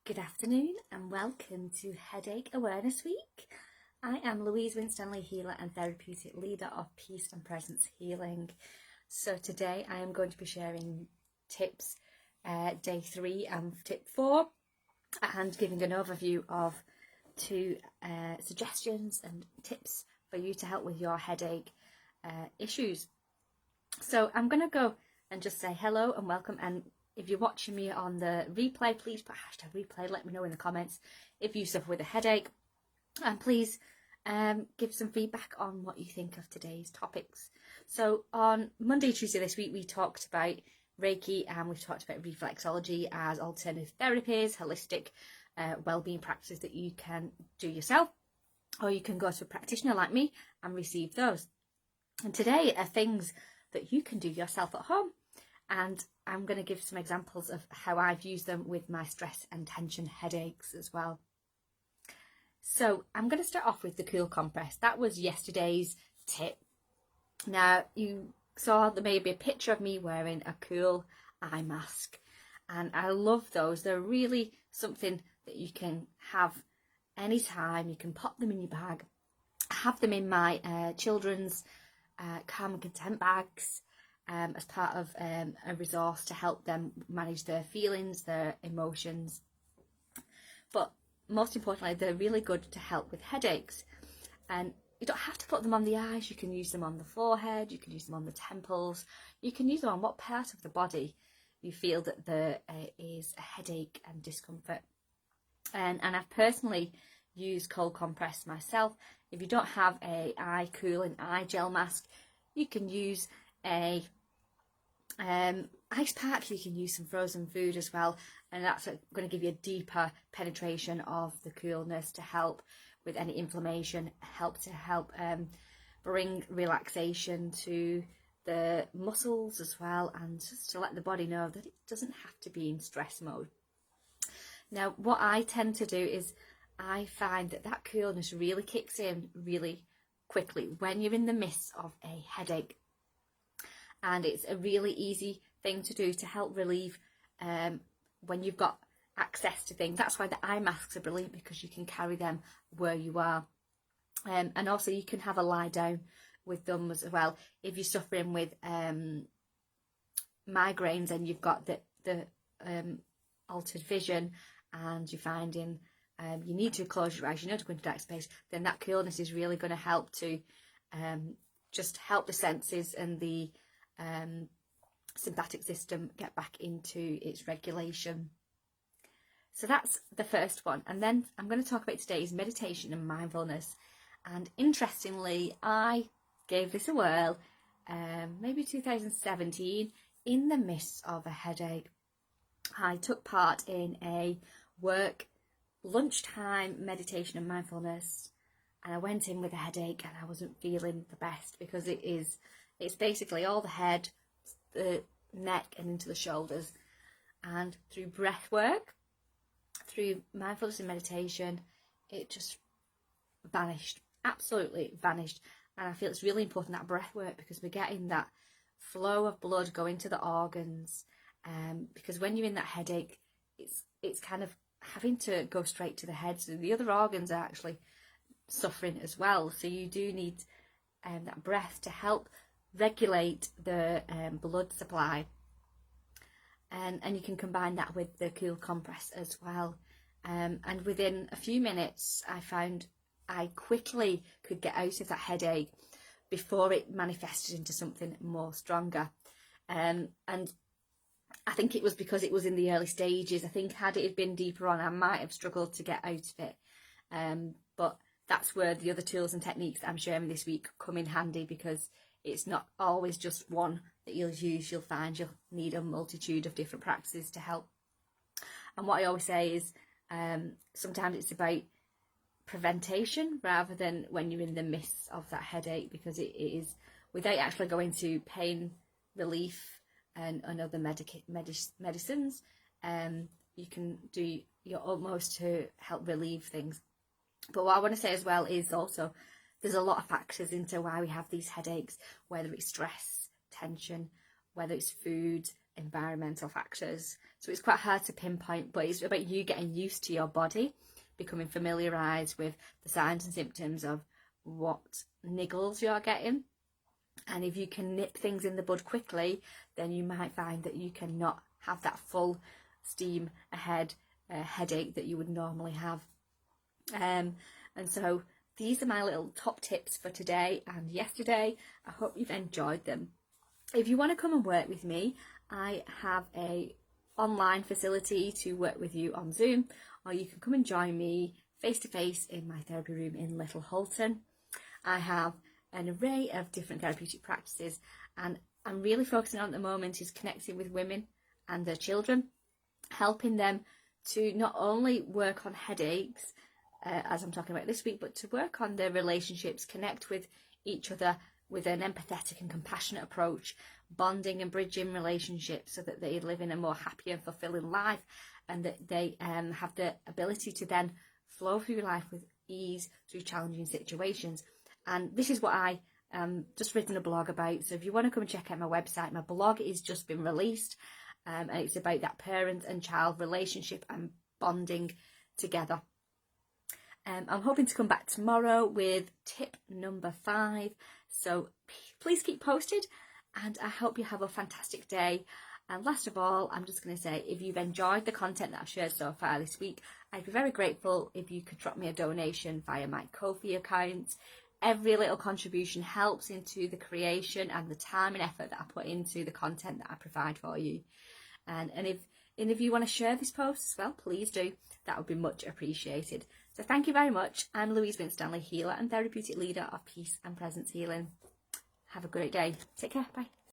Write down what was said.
Good afternoon and welcome to Headache Awareness Week. I am Louise Winstanley, healer and therapeutic leader of Peace and Presence Healing. So today I am going to be sharing tips, day 3 and tip 4, and giving an overview of 2 suggestions and tips for you to help with your headache issues. So I'm going to go and just say hello and welcome, and if you're watching me on the replay, please put hashtag replay. Let me know in the comments if you suffer with a headache. And please give some feedback on what you think of today's topics. So on Monday, Tuesday this week, we talked about Reiki and we've talked about reflexology as alternative therapies, holistic wellbeing practices that you can do yourself, or you can go to a practitioner like me and receive those. And today are things that you can do yourself at home. And I'm going to give some examples of how I've used them with my stress and tension headaches as well. So I'm going to start off with the cool compress. That was yesterday's tip. Now you saw there may be a picture of me wearing a cool eye mask, and I love those. They're really something that you can have anytime. You can pop them in your bag. I have them in my children's calm and content bags. As part of a resource to help them manage their feelings, their emotions. But most importantly, they're really good to help with headaches. And you don't have to put them on the eyes. You can use them on the forehead, you can use them on the temples, you can use them on what part of the body you feel that there is a headache and discomfort. And I've personally used cold compress myself. If you don't have a eye cooling eye gel mask, you can use a ice pack. You can use some frozen food as well, and that's going to give you a deeper penetration of the coolness to help with any inflammation, help bring relaxation to the muscles as well, and just to let the body know that it doesn't have to be in stress mode. Now what I tend to do is I find that coolness really kicks in really quickly when you're in the midst of a headache. And it's a really easy thing to do to help relieve when you've got access to things. That's why the eye masks are brilliant, because you can carry them where you are. And also you can have a lie down with them as well. If you're suffering with migraines and you've got the altered vision and you're finding you need to close your eyes, you know, to go into dark space, then that coolness is really going to help to just help the senses and the sympathetic system get back into its regulation. So that's the first one. And then I'm going to talk about today's meditation and mindfulness. And interestingly, I gave this a whirl maybe 2017 in the midst of a headache. I took part in a work lunchtime meditation and mindfulness, and I went in with a headache and I wasn't feeling the best, because it's basically all the head, the neck and into the shoulders. And through breath work, through mindfulness and meditation, it just vanished, absolutely vanished. And I feel it's really important, that breath work, because we're getting that flow of blood going to the organs. Because when you're in that headache, it's kind of having to go straight to the head. So the other organs are actually suffering as well. So you do need that breath to help regulate the blood supply, and you can combine that with the cool compress as well, and within a few minutes I found I quickly could get out of that headache before it manifested into something more stronger. And I think it was because it was in the early stages. I think had it been deeper on, I might have struggled to get out of it, but that's where the other tools and techniques that I'm sharing this week come in handy, because it's not always just one that you'll use. You'll find you'll need a multitude of different practices to help. And what I always say is sometimes it's about prevention rather than when you're in the midst of that headache, because it is without actually going to pain relief and other medicines. You can do your utmost to help relieve things. But what I want to say as well is also there's a lot of factors into why we have these headaches, whether it's stress, tension, whether it's food, environmental factors. So it's quite hard to pinpoint, but it's about you getting used to your body, becoming familiarised with the signs and symptoms of what niggles you're getting. And if you can nip things in the bud quickly, then you might find that you cannot have that full steam ahead headache that you would normally have. And so these are my little top tips for today and yesterday. I hope you've enjoyed them. If you want to come and work with me, I have a online facility to work with you on Zoom, or you can come and join me face to face in my therapy room in Little Holton. I have an array of different therapeutic practices, and I'm really focusing on at the moment is connecting with women and their children, helping them to not only work on headaches, as I'm talking about this week, but to work on their relationships, connect with each other with an empathetic and compassionate approach, bonding and bridging relationships so that they live in a more happy and fulfilling life, and that they have the ability to then flow through life with ease through challenging situations. And this is what I just written a blog about. So if you want to come and check out my website, my blog is just been released, and it's about that parent and child relationship and bonding together. I'm hoping to come back tomorrow with tip number 5. So please keep posted, and I hope you have a fantastic day. And last of all, I'm just going to say, if you've enjoyed the content that I've shared so far this week, I'd be very grateful if you could drop me a donation via my Ko-fi account. Every little contribution helps into the creation and the time and effort that I put into the content that I provide for you. And if you want to share this post as well, please do. That would be much appreciated. So thank you very much. I'm Louise Winstanley, healer and therapeutic leader of Peace and Presence Healing. Have a great day. Take care. Bye.